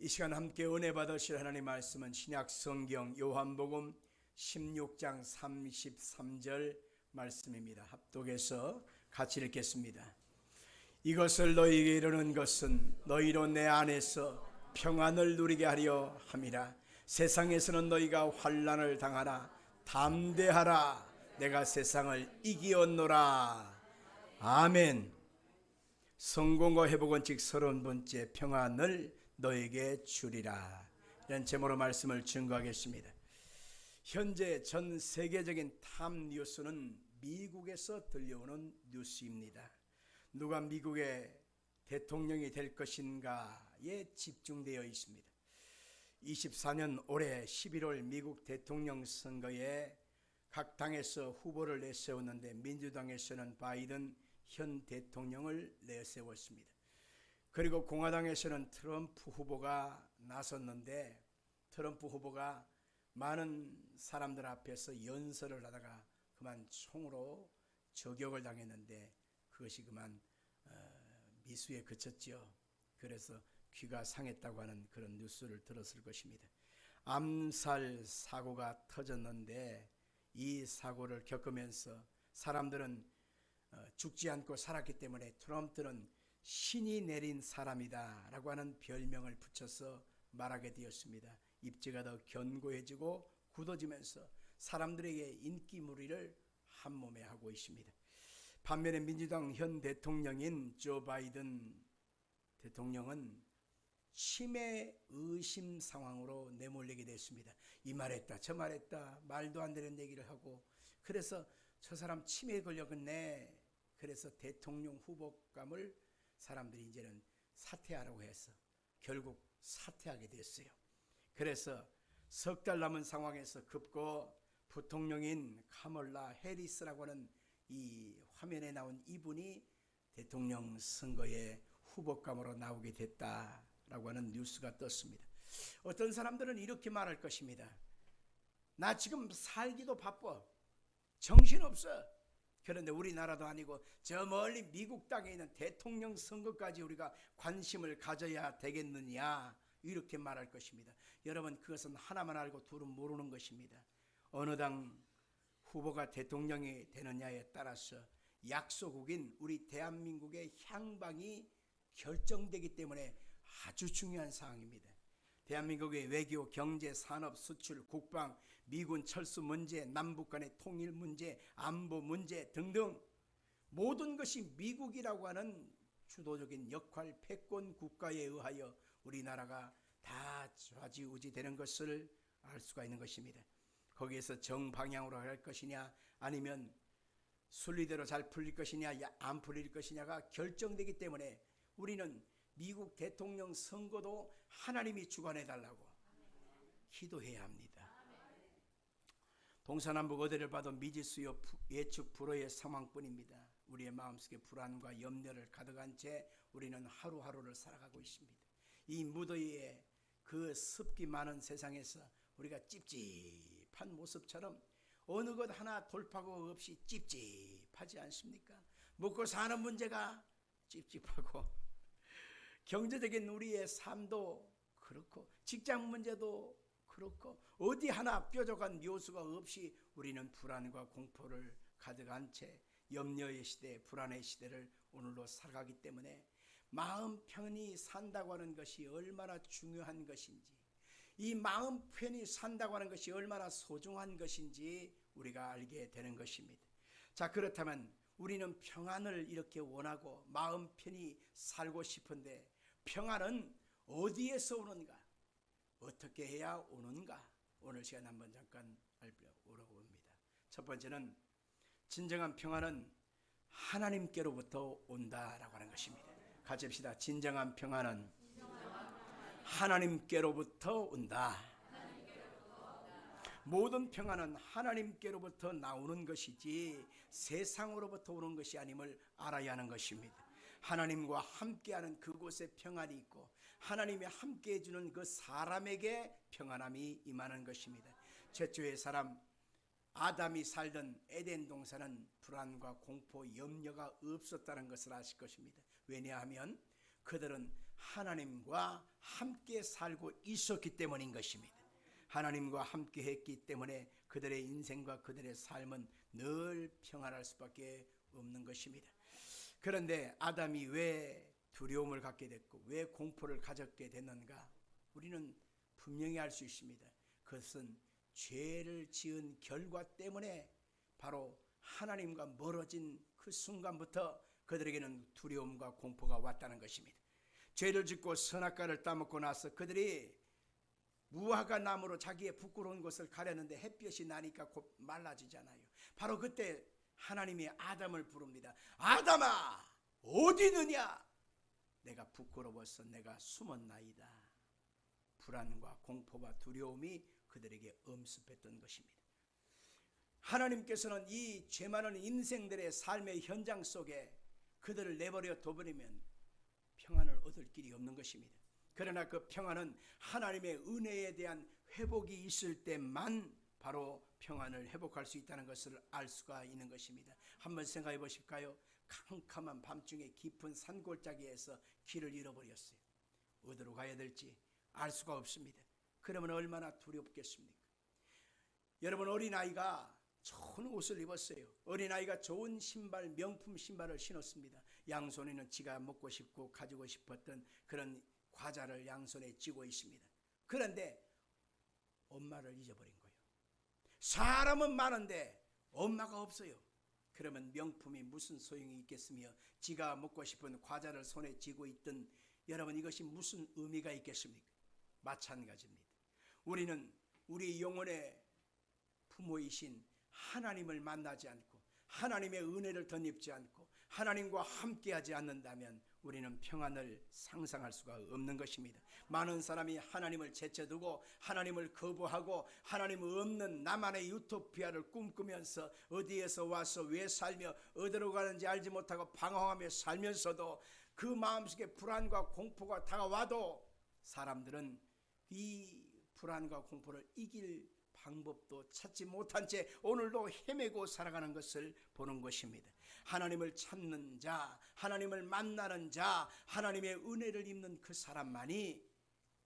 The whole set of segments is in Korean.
이 시간 함께 은혜 받으실 하나님 말씀은 신약 성경 요한복음 16장 33절 말씀입니다. 합독해서 같이 읽겠습니다. 이것을 너희에게 이르는 것은 너희로 내 안에서 평안을 누리게 하려 함이라. 세상에서는 너희가 환난을 당하나 담대하라. 내가 세상을 이기었노라. 아멘. 성공과 회복은 즉 30번째 평안을 너에게 주리라. 이런 제목으로 말씀을 증거하겠습니다. 현재 전 세계적인 탑 뉴스는 미국에서 들려오는 뉴스입니다. 누가 미국의 대통령이 될 것인가에 집중되어 있습니다. 24년 올해 11월 미국 대통령 선거에 각 당에서 후보를 내세웠는데 민주당에서는 바이든 현 대통령을 내세웠습니다. 그리고 공화당에서는 트럼프 후보가 나섰는데 트럼프 후보가 많은 사람들 앞에서 연설을 하다가 그만 총으로 저격을 당했는데 그것이 그만 미수에 그쳤죠. 그래서 귀가 상했다고 하는 그런 뉴스를 들었을 것입니다. 암살 사고가 터졌는데 이 사고를 겪으면서 사람들은 죽지 않고 살았기 때문에 트럼프는 신이 내린 사람이다 라고 하는 별명을 붙여서 말하게 되었습니다. 입지가 더 견고해지고 굳어지면서 사람들에게 인기몰이를 한몸에 하고 있습니다. 반면에 민주당 현 대통령인 조 바이든 대통령은 치매 의심 상황으로 내몰리게 됐습니다. 이 말했다 저 말했다 말도 안 되는 얘기를 하고 그래서 저 사람 치매에 걸렸겠네. 그래서 대통령 후보감을 사람들이 이제는 사퇴하라고 해서 결국 사퇴하게 됐어요. 그래서 석 달 남은 상황에서 급고 부통령인 카멀라 해리스라고 하는 이 화면에 나온 이분이 대통령 선거에 후보감으로 나오게 됐다라고 하는 뉴스가 떴습니다. 어떤 사람들은 이렇게 말할 것입니다. 나 지금 살기도 바빠. 정신없어. 그런데 우리나라도 아니고 저 멀리 미국 땅에 있는 대통령 선거까지 우리가 관심을 가져야 되겠느냐 이렇게 말할 것입니다. 여러분 그것은 하나만 알고 둘은 모르는 것입니다. 어느 당 후보가 대통령이 되느냐에 따라서 약소국인 우리 대한민국의 향방이 결정되기 때문에 아주 중요한 사항입니다. 대한민국의 외교, 경제, 산업, 수출, 국방, 미군 철수 문제, 남북 간의 통일 문제, 안보 문제 등등 모든 것이 미국이라고 하는 주도적인 역할, 패권 국가에 의하여 우리나라가 다 좌지우지 되는 것을 알 수가 있는 것입니다. 거기에서 정방향으로 갈 것이냐 아니면 순리대로 잘 풀릴 것이냐 안 풀릴 것이냐가 결정되기 때문에 우리는 미국 대통령 선거도 하나님이 주관해 달라고 기도해야 합니다. 동서남북 어디를 봐도 미지수요 예측 불허의 상황뿐입니다. 우리의 마음속에 불안과 염려를 가득한 채 우리는 하루하루를 살아가고 있습니다. 이 무더위에 그 습기 많은 세상에서 우리가 찝찝한 모습처럼 어느 것 하나 돌파구 없이 찝찝하지 않습니까? 먹고 사는 문제가 찝찝하고 경제적인 우리의 삶도 그렇고 직장 문제도 그렇고 어디 하나 뾰족한 요소가 없이 우리는 불안과 공포를 가득한 채 염려의 시대, 불안의 시대를 오늘로 살아가기 때문에 마음 편히 산다고 하는 것이 얼마나 중요한 것인지 이 마음 편히 산다고 하는 것이 얼마나 소중한 것인지 우리가 알게 되는 것입니다. 자, 그렇다면 우리는 평안을 이렇게 원하고 마음 편히 살고 싶은데 평안은 어디에서 오는가? 어떻게 해야 오는가? 오늘 시간 한번 잠깐 알아보려고 합니다. 첫 번째는 진정한 평안은 하나님께로부터 온다라고 하는 것입니다. 같이 합시다. 진정한 평안은 하나님께로부터 온다. 모든 평안은 하나님께로부터 나오는 것이지 세상으로부터 오는 것이 아님을 알아야 하는 것입니다. 하나님과 함께하는 그곳에 평안이 있고 하나님이 함께해 주는 그 사람에게 평안함이 임하는 것입니다. 최초의 사람 아담이 살던 에덴 동산은 불안과 공포, 염려가 없었다는 것을 아실 것입니다. 왜냐하면 그들은 하나님과 함께 살고 있었기 때문인 것입니다. 하나님과 함께 했기 때문에 그들의 인생과 그들의 삶은 늘 평안할 수밖에 없는 것입니다. 그런데 아담이 왜 두려움을 갖게 됐고 왜 공포를 가졌게 됐는가? 우리는 분명히 알 수 있습니다. 그것은 죄를 지은 결과 때문에 바로 하나님과 멀어진 그 순간부터 그들에게는 두려움과 공포가 왔다는 것입니다. 죄를 짓고 선악과를 따먹고 나서 그들이 무화과 나무로 자기의 부끄러운 것을 가렸는데 햇볕이 나니까 곧 말라지잖아요. 바로 그때 하나님이 아담을 부릅니다. 아담아, 어디 있느냐? 내가 부끄러워서 내가 숨었나이다. 불안과 공포와 두려움이 그들에게 엄습했던 것입니다. 하나님께서는 이 죄 많은 인생들의 삶의 현장 속에 그들을 내버려 둬버리면 평안을 얻을 길이 없는 것입니다. 그러나 그 평안은 하나님의 은혜에 대한 회복이 있을 때만 바로 평안을 회복할 수 있다는 것을 알 수가 있는 것입니다. 한번 생각해 보실까요? 캄캄한 밤중에 깊은 산골짜기에서 길을 잃어버렸어요. 어디로 가야 될지 알 수가 없습니다. 그러면 얼마나 두렵겠습니까? 여러분, 어린아이가 좋은 옷을 입었어요. 어린아이가 좋은 신발, 명품 신발을 신었습니다. 양손에는 지가 먹고 싶고 가지고 싶었던 그런 과자를 양손에 쥐고 있습니다. 그런데 엄마를 잊어버린 거예요. 사람은 많은데 엄마가 없어요. 그러면 명품이 무슨 소용이 있겠으며 지가 먹고 싶은 과자를 손에 쥐고 있던 여러분, 이것이 무슨 의미가 있겠습니까? 마찬가지입니다. 우리는 우리 영혼의 부모이신 하나님을 만나지 않고 하나님의 은혜를 덧입지 않고 하나님과 함께하지 않는다면 우리는 평안을 상상할 수가 없는 것입니다. 많은 사람이 하나님을 제쳐두고 하나님을 거부하고 하나님 없는 나만의 유토피아를 꿈꾸면서 어디에서 와서 왜 살며 어디로 가는지 알지 못하고 방황하며 살면서도 그 마음속에 불안과 공포가 다가와도 사람들은 이 불안과 공포를 이길 방법도 찾지 못한 채 오늘도 헤매고 살아가는 것을 보는 것입니다. 하나님을 찾는 자, 하나님을 만나는 자, 하나님의 은혜를 입는 그 사람만이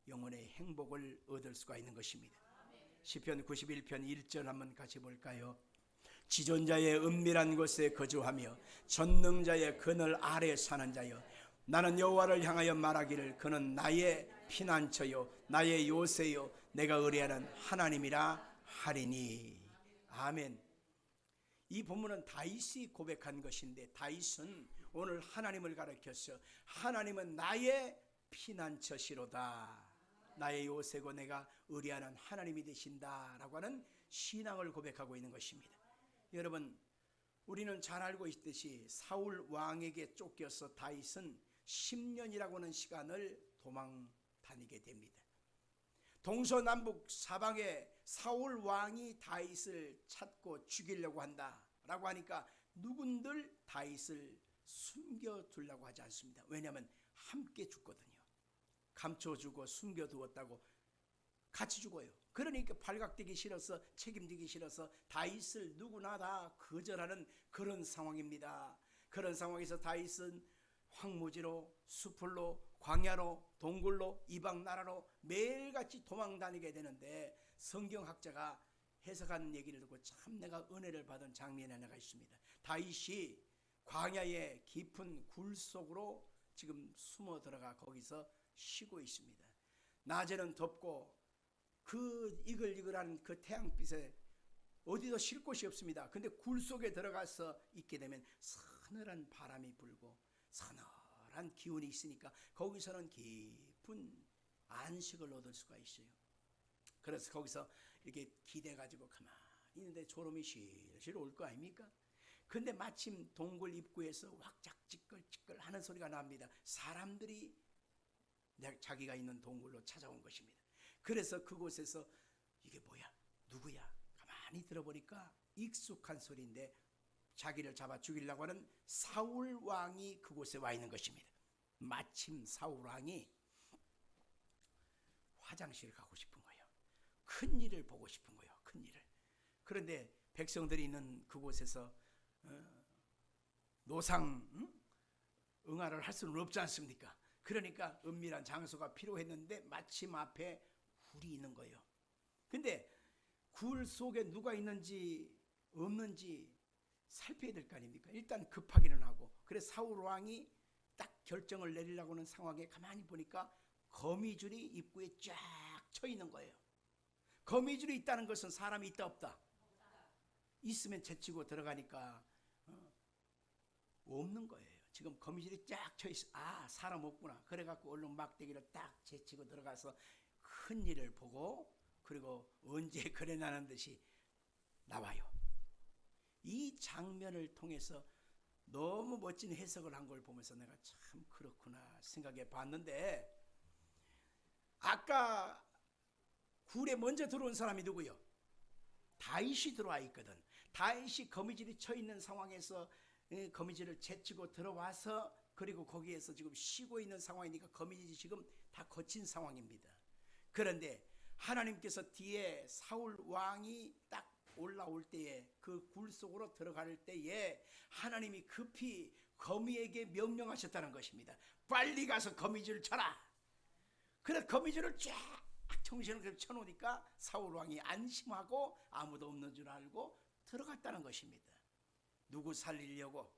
영혼의 행복을 얻을 수가 있는 것입니다. 시편 91편 1절 한번 같이 볼까요? 지존자의 은밀한 곳에 거주하며 전능자의 그늘 아래 사는 자여, 나는 여호와를 향하여 말하기를 그는 나의 피난처요 나의 요새요 내가 의뢰하는 하나님이라 하리니. 아멘. 이 본문은 다윗이 고백한 것인데 다윗은 오늘 하나님을 가리켜서 하나님은 나의 피난처시로다, 나의 요새고 내가 의뢰하는 하나님이 되신다 라고 하는 신앙을 고백하고 있는 것입니다. 여러분, 우리는 잘 알고 있듯이 사울 왕에게 쫓겨서 다윗은 10년이라고 하는 시간을 도망 다니게 됩니다. 동서남북 사방에 사울 왕이 다윗을 찾고 죽이려고 한다라고 하니까 누군들 다윗을 숨겨두려고 하지 않습니다. 왜냐하면 함께 죽거든요. 감춰주고 숨겨두었다고 같이 죽어요. 그러니까 발각되기 싫어서 책임지기 싫어서 다윗을 누구나 다 거절하는 그런 상황입니다. 그런 상황에서 다윗은 황무지로 수풀로 광야로 동굴로 이방 나라로 매일같이 도망다니게 되는데 성경학자가 해석하는 얘기를 듣고 참 내가 은혜를 받은 장면이 하나가 있습니다. 다윗이 광야의 깊은 굴 속으로 지금 숨어 들어가 거기서 쉬고 있습니다. 낮에는 덥고 그 이글이글한 그 태양빛에 어디도 쉴 곳이 없습니다. 근데 굴 속에 들어가서 있게 되면 서늘한 바람이 불고 서늘한 기운이 있으니까 거기서는 깊은 안식을 얻을 수가 있어요. 그래서 거기서 이렇게 기대가지고 가만히 있는데 졸음이 실실 올 거 아닙니까? 근데 마침 동굴 입구에서 왁작지껄지껄 하는 소리가 납니다. 사람들이 자기가 있는 동굴로 찾아온 것입니다. 그래서 그곳에서 이게 뭐야? 누구야? 가만히 들어보니까 익숙한 소리인데 자기를 잡아 죽이려고 하는 사울 왕이 그곳에 와 있는 것입니다. 마침 사울 왕이 화장실 가고 싶은 거예요. 큰 일을 보고 싶은 거예요. 큰 일을. 그런데 백성들이 있는 그곳에서 노상 응아를 할 수는 없지 않습니까? 그러니까 은밀한 장소가 필요했는데 마침 앞에 굴이 있는 거예요. 근데 굴 속에 누가 있는지 없는지 살펴야 될 거 아닙니까? 일단 급하기는 하고, 그래서 사울 왕이 딱 결정을 내리려고 하는 상황에 가만히 보니까 거미줄이 입구에 쫙 쳐 있는 거예요. 거미줄이 있다는 것은 사람이 있다 없다? 있으면 제치고 들어가니까 없는 거예요. 지금 거미줄이 쫙 쳐 있어. 아, 사람 없구나. 그래갖고 얼른 막대기를 딱 제치고 들어가서 큰 일을 보고, 그리고 언제 그래 나는 듯이 나와요. 이 장면을 통해서 너무 멋진 해석을 한 걸 보면서 내가 참 그렇구나 생각해 봤는데, 아까 굴에 먼저 들어온 사람이 누구요? 다윗이 들어와 있거든. 다윗이 거미줄이 쳐 있는 상황에서 거미줄을 제치고 들어와서, 그리고 거기에서 지금 쉬고 있는 상황이니까 거미줄이 지금 다 거친 상황입니다. 그런데 하나님께서 뒤에 사울 왕이 딱 올라올 때에, 그 굴 속으로 들어갈 때에 하나님이 급히 거미에게 명령하셨다는 것입니다. 빨리 가서 거미줄을 쳐라. 그래서 거미줄을 쫙 정신을 쳐놓으니까 사울 왕이 안심하고 아무도 없는 줄 알고 들어갔다는 것입니다. 누구 살리려고?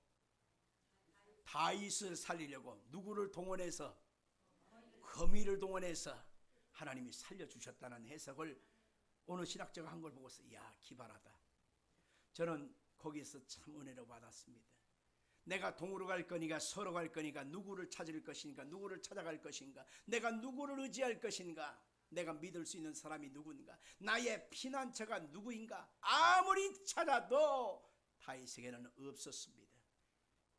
다윗을 살리려고. 누구를 동원해서? 거미를 동원해서 하나님이 살려주셨다는 해석을 오늘 신학자가 한 걸 보고서 이야, 기발하다. 저는 거기에서 참 은혜를 받았습니다. 내가 동으로 갈 거니까, 서로 갈 거니까, 누구를 찾을 것인가, 누구를 찾아갈 것인가, 내가 누구를 의지할 것인가, 내가 믿을 수 있는 사람이 누군가, 나의 피난처가 누구인가, 아무리 찾아도 다윗에게는 없었습니다.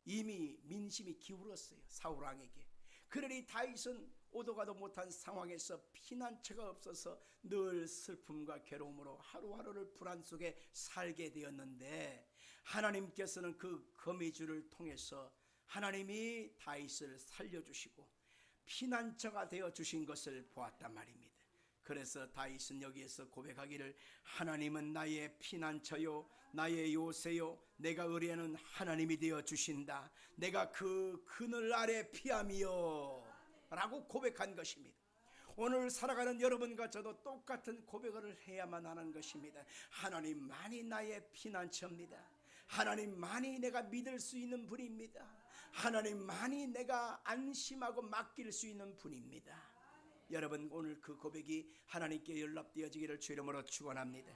이미 민심이 기울었어요, 사울 왕에게. 그러니 다윗은 오도 가도 못한 상황에서 피난처가 없어서 늘 슬픔과 괴로움으로 하루하루를 불안 속에 살게 되었는데, 하나님께서는 그 거미줄을 통해서 하나님이 다윗을 살려주시고 피난처가 되어주신 것을 보았단 말입니다. 그래서 다윗은 여기에서 고백하기를, 하나님은 나의 피난처요, 나의 요새요, 내가 의뢰하는 하나님이 되어주신다. 내가 그 그늘 아래 피함이요 라고 고백한 것입니다. 오늘 살아가는 여러분과 저도 똑같은 고백을 해야만 하는 것입니다. 하나님만이 나의 피난처입니다. 하나님만이 내가 믿을 수 있는 분입니다. 하나님만이 내가 안심하고 맡길 수 있는 분입니다. 여러분, 오늘 그 고백이 하나님께 연락되어지기를 주 이름으로 축원합니다.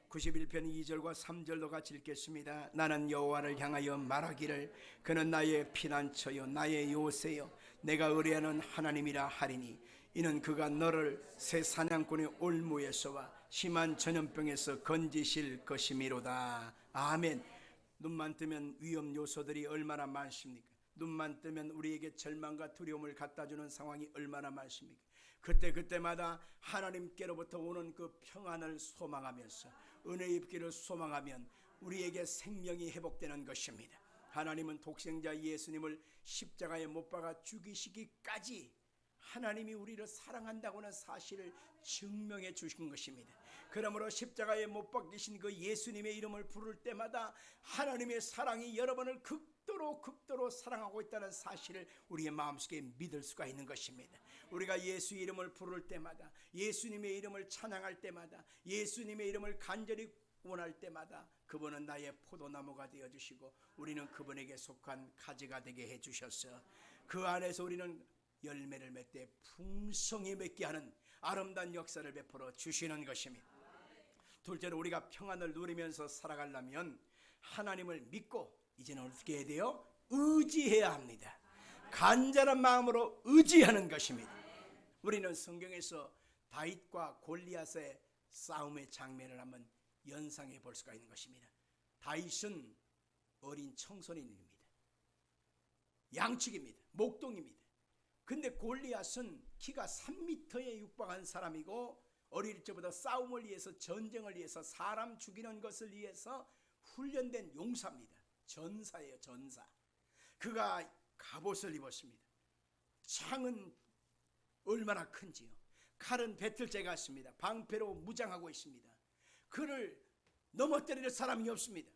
91편 2절과 3절도 같이 읽겠습니다. 나는 여호와를 향하여 말하기를, 그는 나의 피난처요, 나의 요새요, 내가 의뢰하는 하나님이라 하리니, 이는 그가 너를 새 사냥꾼의 올무에서와 심한 전염병에서 건지실 것이미로다. 아멘. 눈만 뜨면 위험 요소들이 얼마나 많습니까? 눈만 뜨면 우리에게 절망과 두려움을 갖다주는 상황이 얼마나 많습니까? 그때마다 하나님께로부터 오는 그 평안을 소망하면서, 은혜 입기를 소망하면 우리에게 생명이 회복되는 것입니다. 하나님은 독생자 예수님을 십자가에 못 박아 죽이시기까지 하나님이 우리를 사랑한다고 하는 사실을 증명해 주신 것입니다. 그러므로 십자가에 못 박히신 그 예수님의 이름을 부를 때마다 하나님의 사랑이 여러분을 극도로 사랑하고 있다는 사실을 우리의 마음속에 믿을 수가 있는 것입니다. 우리가 예수의 이름을 부를 때마다, 예수님의 이름을 찬양할 때마다, 예수님의 이름을 간절히 원할 때마다 그분은 나의 포도나무가 되어주시고 우리는 그분에게 속한 가지가 되게 해주셔서 그 안에서 우리는 열매를 맺되 풍성히 맺게 하는 아름다운 역사를 베풀어 주시는 것입니다. 둘째로, 우리가 평안을 누리면서 살아가려면 하나님을 믿고 이제는 어떻게 해야 돼요? 의지해야 합니다. 간절한 마음으로 의지하는 것입니다. 우리는 성경에서 다윗과 골리앗의 싸움의 장면을 한번 연상해 볼 수가 있는 것입니다. 다윗은 어린 청소년입니다. 양측입니다. 목동입니다. 근데 골리앗은 키가 3m에 육박한 사람이고, 어릴 적부터 싸움을 위해서, 전쟁을 위해서, 사람 죽이는 것을 위해서 훈련된 용사입니다. 전사예요, 전사. 그가 갑옷을 입었습니다. 창은 얼마나 큰지요. 칼은 배틀째 같습니다. 방패로 무장하고 있습니다. 그를 넘어뜨릴 사람이 없습니다.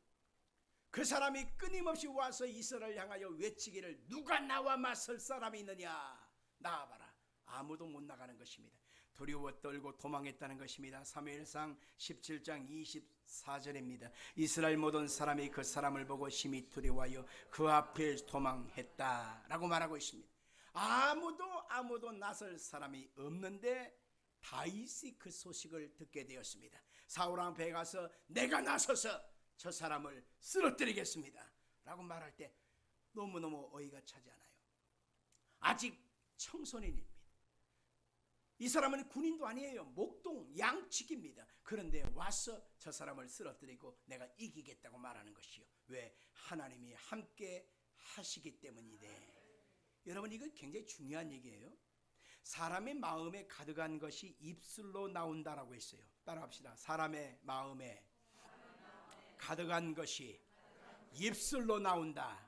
그 사람이 끊임없이 와서 이스라엘을 향하여 외치기를, 누가 나와 맞설 사람이 있느냐. 나가봐라. 아무도 못 나가는 것입니다. 두려워 떨고 도망했다는 것입니다. 사무엘상 17장 24절입니다. 이스라엘 모든 사람이 그 사람을 보고 심히 두려워하여 그 앞에 도망했다 라고 말하고 있습니다. 아무도 나설 사람이 없는데 다윗이 그 소식을 듣게 되었습니다. 사울 앞에 가서 내가 나서서 저 사람을 쓰러뜨리겠습니다 라고 말할 때 너무너무 어이가 차지 않아요. 아직 청소년입니다. 이 사람은 군인도 아니에요. 목동 양측입니다. 그런데 와서 저 사람을 쓰러뜨리고 내가 이기겠다고 말하는 것이요. 왜? 하나님이 함께 하시기 때문이래. 여러분, 이거 굉장히 중요한 얘기예요. 사람의 마음에 가득한 것이 입술로 나온다라고 했어요. 따라합시다. 사람의 마음에 가득한 것이 입술로 나온다.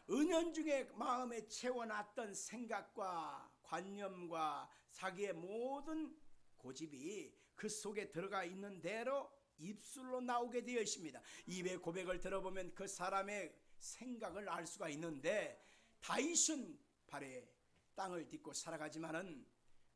은연중에 마음에 채워놨던 생각과 관념과 자기의 모든 고집이 그 속에 들어가 있는 대로 입술로 나오게 되어 있습니다. 입의 고백을 들어보면 그 사람의 생각을 알 수가 있는데, 다윗은 발에 땅을 딛고 살아가지만은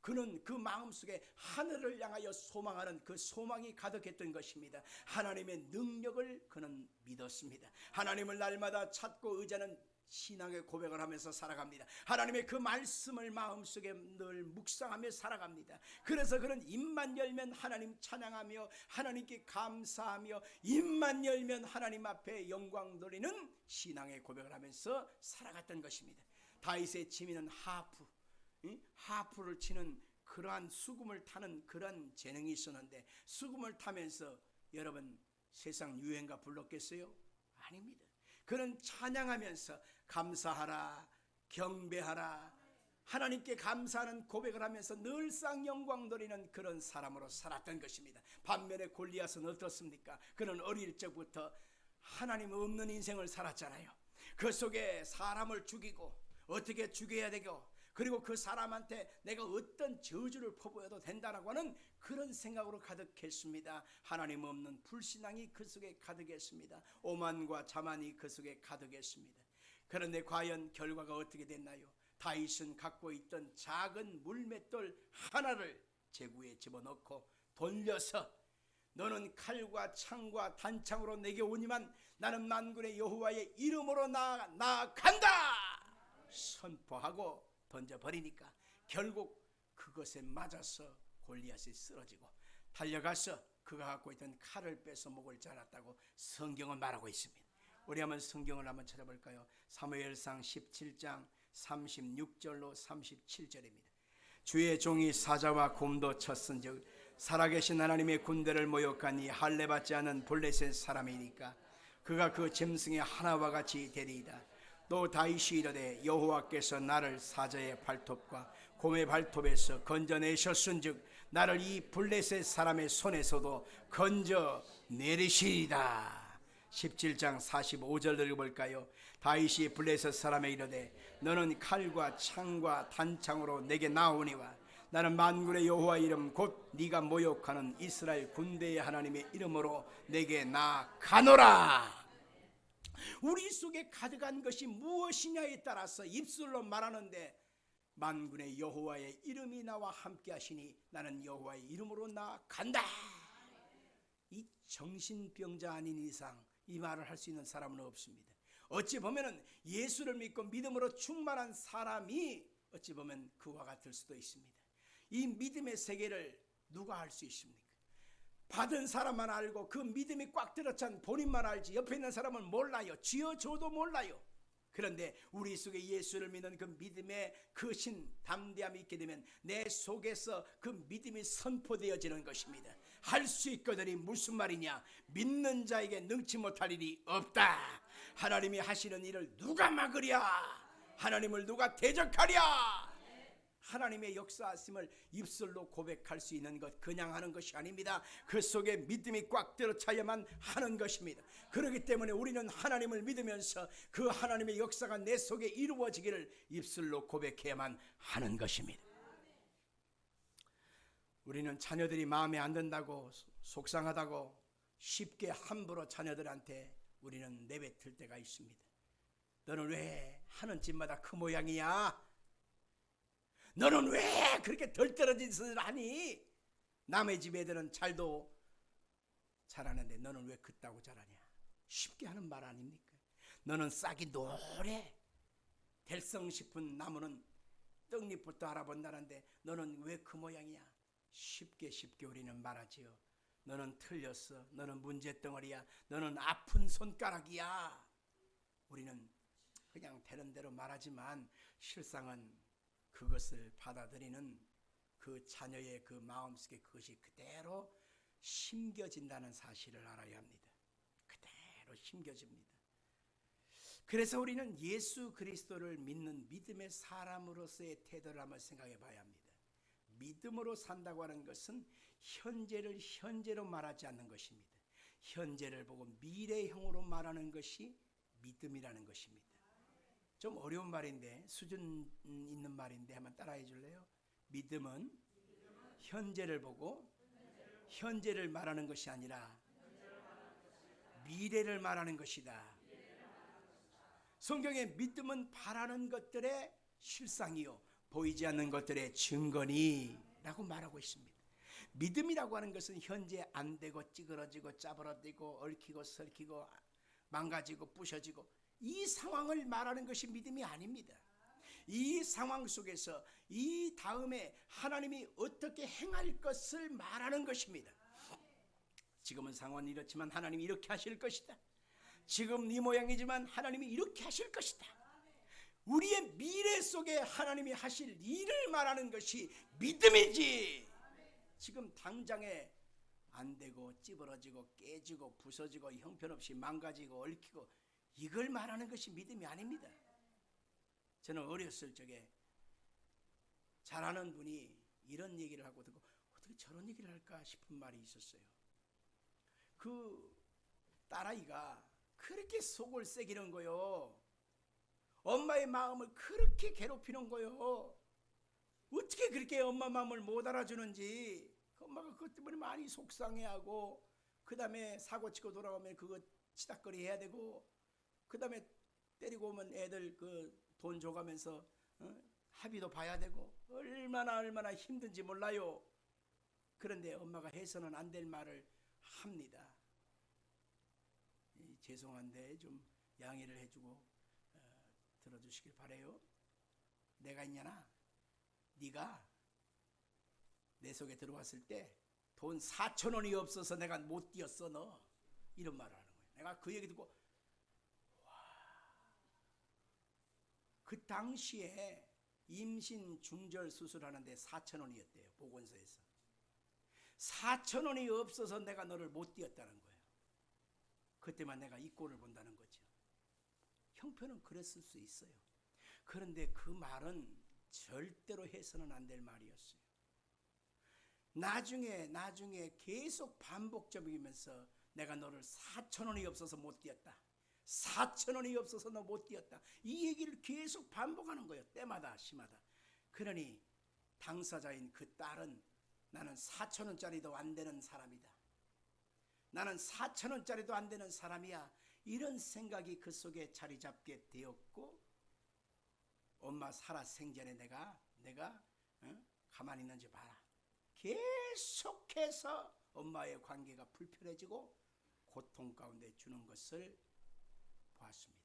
그는 그 마음속에 하늘을 향하여 소망하는 그 소망이 가득했던 것입니다. 하나님의 능력을 그는 믿었습니다. 하나님을 날마다 찾고 의지하는 신앙의 고백을 하면서 살아갑니다. 하나님의 그 말씀을 마음속에 늘 묵상하며 살아갑니다. 그래서 그는 입만 열면 하나님 찬양하며 하나님께 감사하며 입만 열면 하나님 앞에 영광 돌리는 신앙의 고백을 하면서 살아갔던 것입니다. 다윗의 취미는 하프를 치는 그러한 수금을 타는 그러한 재능이 있었는데, 수금을 타면서 여러분 세상 유행가 불렀겠어요? 아닙니다. 그는 찬양하면서 감사하라, 경배하라, 하나님께 감사하는 고백을 하면서 늘상 영광 돌리는 그런 사람으로 살았던 것입니다. 반면에 골리앗은 어떻습니까? 그는 어릴 적부터 하나님 없는 인생을 살았잖아요. 그 속에 사람을 죽이고 어떻게 죽여야 되고, 그리고 그 사람한테 내가 어떤 저주를 퍼부어도 된다라고 하는 그런 생각으로 가득했습니다. 하나님 없는 불신앙이 그 속에 가득했습니다. 오만과 자만이 그 속에 가득했습니다. 그런데 과연 결과가 어떻게 됐나요? 다윗은 갖고 있던 작은 물맷돌 하나를 제구에 집어넣고 돌려서 너는 칼과 창과 단창으로 내게 오니만 나는 만군의 여호와의 이름으로 나아간다 선포하고 던져버리니까 결국 그것에 맞아서 골리앗이 쓰러지고 달려가서 그가 갖고 있던 칼을 빼서 목을 잘랐다고 성경은 말하고 있습니다. 우리 한번 성경을 한번 찾아볼까요? 사무엘상 17장 36절로 37절입니다. 주의 종이 사자와 곰도 쳤은즉 살아계신 하나님의 군대를 모욕하니 할례받지 않은 블레셋 사람이니까 그가 그 짐승의 하나와 같이 되리이다. 또 다윗이 이르되 여호와께서 나를 사자의 발톱과 곰의 발톱에서 건져내셨은즉 나를 이 블레셋 사람의 손에서도 건져내리시리다. 17장 45절을 읽어볼까요? 다윗이 블레셋 사람에 이르되 너는 칼과 창과 단창으로 내게 나오니와 나는 만군의 여호와 이름 곧 네가 모욕하는 이스라엘 군대의 하나님의 이름으로 내게 나아가노라. 우리 속에 가득한 것이 무엇이냐에 따라서 입술로 말하는데, 만군의 여호와의 이름이 나와 함께 하시니 나는 여호와의 이름으로 나아간다. 이 정신병자 아닌 이상 이 말을 할 수 있는 사람은 없습니다. 어찌 보면 예수를 믿고 믿음으로 충만한 사람이 어찌 보면 그와 같을 수도 있습니다. 이 믿음의 세계를 누가 알 수 있습니까? 받은 사람만 알고 그 믿음이 꽉 들어찬 본인만 알지 옆에 있는 사람은 몰라요. 쥐어줘도 몰라요. 그런데 우리 속에 예수를 믿는 그 믿음의 크신 담대함이 있게 되면 내 속에서 그 믿음이 선포되어지는 것입니다. 할 수 있거든이 무슨 말이냐? 믿는 자에게 능치 못할 일이 없다. 하나님이 하시는 일을 누가 막으랴? 하나님을 누가 대적하랴? 하나님의 역사하심을 입술로 고백할 수 있는 것 그냥 하는 것이 아닙니다. 그 속에 믿음이 꽉 들어차야만 하는 것입니다. 그렇기 때문에 우리는 하나님을 믿으면서 그 하나님의 역사가 내 속에 이루어지기를 입술로 고백해야만 하는 것입니다. 우리는 자녀들이 마음에 안 든다고 속상하다고 쉽게 함부로 자녀들한테 우리는 내뱉을 때가 있습니다. 너는 왜 하는 짓마다 그 모양이야? 너는 왜 그렇게 덜 떨어진 짓을 하니? 남의 집 애들은 잘도 잘하는데 너는 왜 그따구 잘하냐? 쉽게 하는 말 아닙니까? 너는 싹이 노래 될성 싶은 나무는 떡잎부터 알아본다는데 너는 왜 그 모양이야? 쉽게 우리는 말하지요. 너는 틀렸어. 너는 문제덩어리야. 너는 아픈 손가락이야. 우리는 그냥 되는 대로 말하지만 실상은 그것을 받아들이는 그 자녀의 그 마음속에 그것이 그대로 심겨진다는 사실을 알아야 합니다. 그대로 심겨집니다. 그래서 우리는 예수 그리스도를 믿는 믿음의 사람으로서의 태도를 한번 생각해 봐야 합니다. 믿음으로 산다고 하는 것은 현재를 현재로 말하지 않는 것입니다. 현재를 보고 미래형으로 말하는 것이 믿음이라는 것입니다. 좀 어려운 말인데 수준 있는 말인데 한번 따라해 줄래요? 믿음은 현재를 보고 현재를 말하는 것이 아니라 미래를 말하는 것이다. 성경에 믿음은 바라는 것들의 실상이요 보이지 않는 것들의 증거니 라고 말하고 있습니다. 믿음이라고 하는 것은 현재 안 되고 찌그러지고 짜부러지고 얽히고 설키고 망가지고 부셔지고 이 상황을 말하는 것이 믿음이 아닙니다. 이 상황 속에서 이 다음에 하나님이 어떻게 행할 것을 말하는 것입니다. 지금은 상황은 이렇지만 하나님이 이렇게 하실 것이다. 지금 이 모양이지만 하나님이 이렇게 하실 것이다. 우리의 미래 속에 하나님이 하실 일을 말하는 것이 믿음이지. 지금 당장에 안 되고 찌부러지고 깨지고 부서지고 형편없이 망가지고 얽히고 이걸 말하는 것이 믿음이 아닙니다. 저는 어렸을 적에 잘하는 분이 이런 얘기를 하고 듣고 어떻게 저런 얘기를 할까 싶은 말이 있었어요. 그 딸아이가 그렇게 속을 새기는 거요. 엄마의 마음을 그렇게 괴롭히는 거요. 어떻게 그렇게 엄마 마음을 못 알아주는지 엄마가 그것 때문에 많이 속상해하고 그 다음에 사고치고 돌아오면 그거 치닥거리 해야 되고 그 다음에 때리고 오면 애들 그 돈 줘가면서 합의도 봐야 되고 얼마나 힘든지 몰라요. 그런데 엄마가 해서는 안 될 말을 합니다. 죄송한데 좀 양해를 해주고 들어주시길 바래요. 내가 있냐나 네가 내 속에 들어왔을 때 돈 4,000원이 없어서 내가 못 뛰었어 너. 이런 말을 하는 거예요. 내가 그 얘기 듣고 그 당시에 임신 중절 수술하는데 4,000원이었대요. 보건소에서. 4,000원이 없어서 내가 너를 못 뛰었다는 거예요. 그때만 내가 이 꼴을 본다는 거죠. 형편은 그랬을 수 있어요. 그런데 그 말은 절대로 해서는 안 될 말이었어요. 나중에 계속 반복적이면서 내가 너를 4,000원이 없어서 못 뛰었다. 4,000원이 없어서 너 못 뛰었다. 이 얘기를 계속 반복하는 거예요. 때마다 시마다. 그러니 당사자인 그 딸은 나는 4,000원짜리도 안 되는 사람이다. 나는 4,000원짜리도 안 되는 사람이야. 이런 생각이 그 속에 자리 잡게 되었고 엄마 살아 생전에 내가 가만히 있는지 봐라. 계속해서 엄마의 관계가 불편해지고 고통 가운데 주는 것을 보았습니다.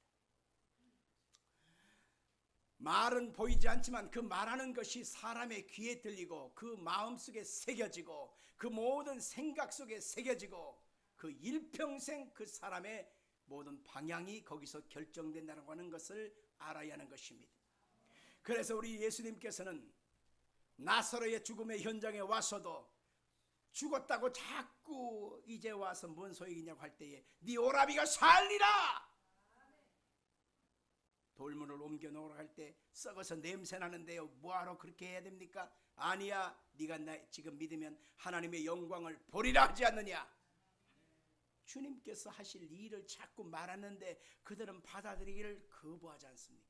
말은 보이지 않지만 그 말하는 것이 사람의 귀에 들리고 그 마음속에 새겨지고 그 모든 생각 속에 새겨지고 그 일평생 그 사람의 모든 방향이 거기서 결정된다는 하는 것을 알아야 하는 것입니다. 그래서 우리 예수님께서는 나사로의 죽음의 현장에 와서도 죽었다고 자꾸 이제 와서 뭔 소용이냐고 할 때에 네 오라비가 살리라. 돌문을 옮겨 놓으러 갈 때 썩어서 냄새 나는데요. 뭐하러 그렇게 해야 됩니까? 아니야, 네가 나 지금 믿으면 하나님의 영광을 보리라 하지 않느냐. 주님께서 하실 일을 자꾸 말하는데 그들은 받아들이기를 거부하지 않습니까?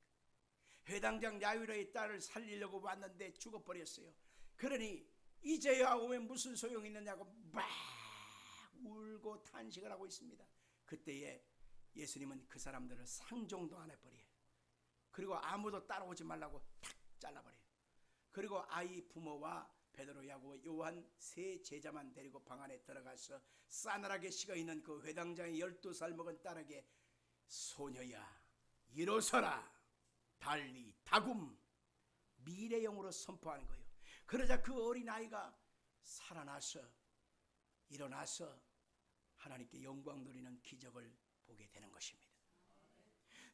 회당장 야이로의 딸을 살리려고 왔는데 죽어버렸어요. 그러니 이제야 오면 무슨 소용이 있느냐고 막 울고 탄식을 하고 있습니다. 그때에 예수님은 그 사람들을 상종도 안 해버려요. 그리고 아무도 따라오지 말라고 탁 잘라버려요. 그리고 아이 부모와 베드로, 야고보, 요한 세 제자만 데리고 방 안에 들어가서 싸늘하게 식어있는 그 회당장의 12살 먹은 딸에게 소녀야 일어서라 달리 다굼 미래형으로 선포하는 거예요. 그러자 그 어린아이가 살아나서 일어나서 하나님께 영광 돌리는 기적을 보게 되는 것입니다.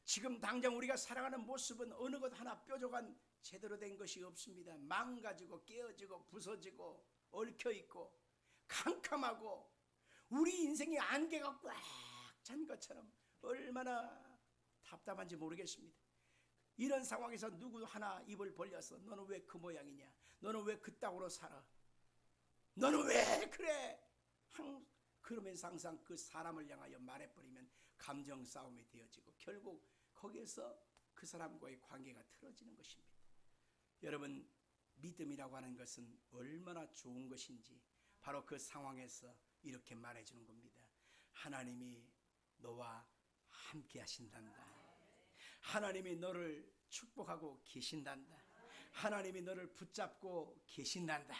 지금 당장 우리가 살아가는 모습은 어느 것 하나 뾰족한 제대로 된 것이 없습니다. 망가지고 깨어지고 부서지고 얽혀있고 캄캄하고 우리 인생의 안개가 꽉 찬 것처럼 얼마나 답답한지 모르겠습니다. 이런 상황에서 누구 하나 입을 벌려서 너는 왜 그 모양이냐, 너는 왜 그따구로 살아, 너는 왜 그래, 그러면서 항상 그 사람을 향하여 말해버리면 감정 싸움이 되어지고 결국 거기에서 그 사람과의 관계가 틀어지는 것입니다. 여러분, 믿음이라고 하는 것은 얼마나 좋은 것인지 바로 그 상황에서 이렇게 말해주는 겁니다. 하나님이 너와 함께 하신단다. 하나님이 너를 축복하고 계신단다. 하나님이 너를 붙잡고 계신단다.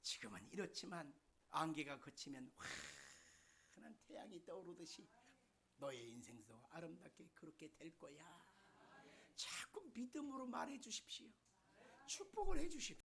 지금은 이렇지만 안개가 걷히면 환한 태양이 떠오르듯이 너의 인생도 아름답게 그렇게 될 거야. 자꾸 믿음으로 말해 주십시오. 축복을 해 주십시오.